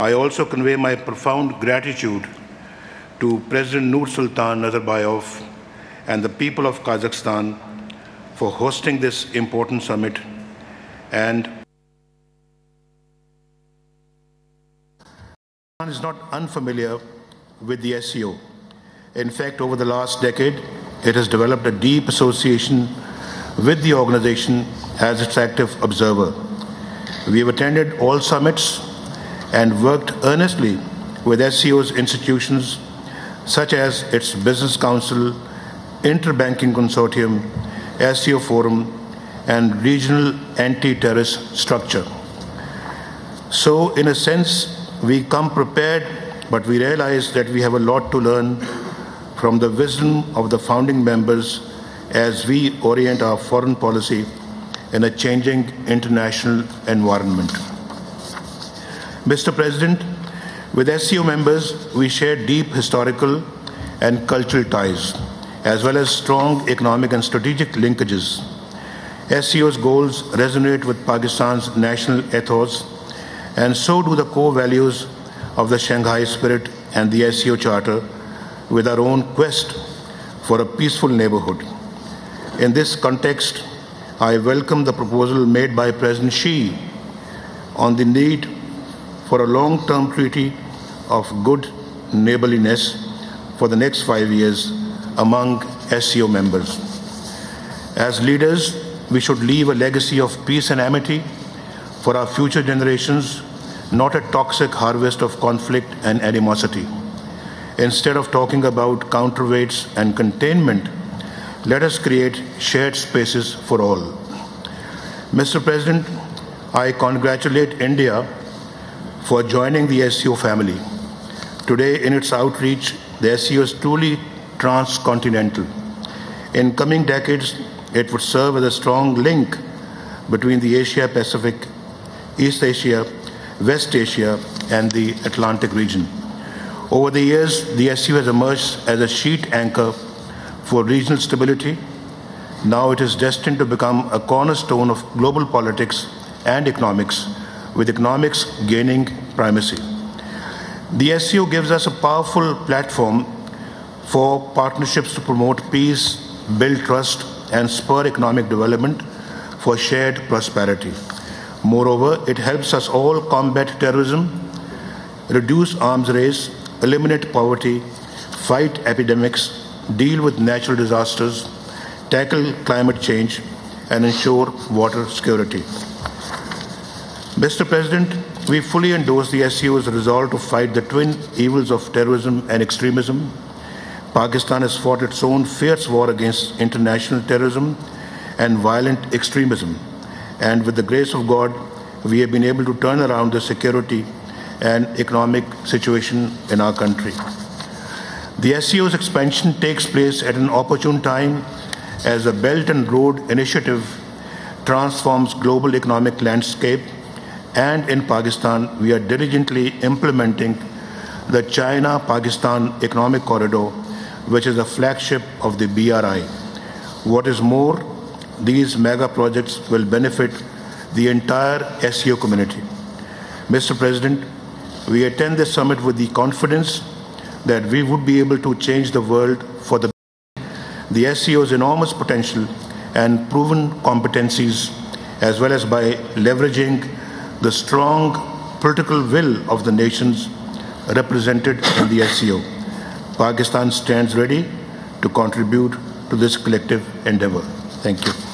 I also convey my profound gratitude to President Nursultan Nazarbayev and the people of Kazakhstan for hosting this important summit and is not unfamiliar with the SCO. In fact, over the last decade, it has developed a deep association with the organization as its active observer. We have attended all summits and worked earnestly with SCO's institutions such as its Business Council, Interbanking Consortium, SCO Forum, and Regional Anti-Terrorist Structure. So, in a sense, we come prepared, but we realize that we have a lot to learn from the wisdom of the founding members as we orient our foreign policy in a changing international environment. Mr. President, with SCO members, we share deep historical and cultural ties, as well as strong economic and strategic linkages. SCO's goals resonate with Pakistan's national ethos, and so do the core values of the Shanghai Spirit and the SCO Charter, with our own quest for a peaceful neighborhood. In this context, I welcome the proposal made by President Xi on the need for a long-term treaty of good neighborliness for the next 5 years among SCO members. As leaders, we should leave a legacy of peace and amity for our future generations, not a toxic harvest of conflict and animosity. Instead of talking about counterweights and containment, let us create shared spaces for all. Mr. President, I congratulate India for joining the SCO family. Today, in its outreach, the SCO is truly transcontinental. In coming decades, it would serve as a strong link between the Asia-Pacific, East Asia, West Asia, and the Atlantic region. Over the years, the SCO has emerged as a sheet anchor for regional stability. Now it is destined to become a cornerstone of global politics and economics, with economics gaining primacy. The SCO gives us a powerful platform for partnerships to promote peace, build trust, and spur economic development for shared prosperity. Moreover, it helps us all combat terrorism, reduce arms race, eliminate poverty, fight epidemics, deal with natural disasters, tackle climate change, and ensure water security. Mr. President, we fully endorse the SCO's resolve to fight the twin evils of terrorism and extremism. Pakistan has fought its own fierce war against international terrorism and violent extremism, and with the grace of God, we have been able to turn around the security and economic situation in our country. The SCO's expansion takes place at an opportune time as the Belt and Road Initiative transforms global economic landscape, and in Pakistan, we are diligently implementing the China-Pakistan Economic Corridor, which is a flagship of the BRI. What is more, these mega projects will benefit the entire SCO community. Mr. President, we attend this summit with the confidence that we would be able to change the world for the better. The SCO's enormous potential and proven competencies, as well as by leveraging the strong political will of the nations represented in the SCO. Pakistan stands ready to contribute to this collective endeavor. Thank you.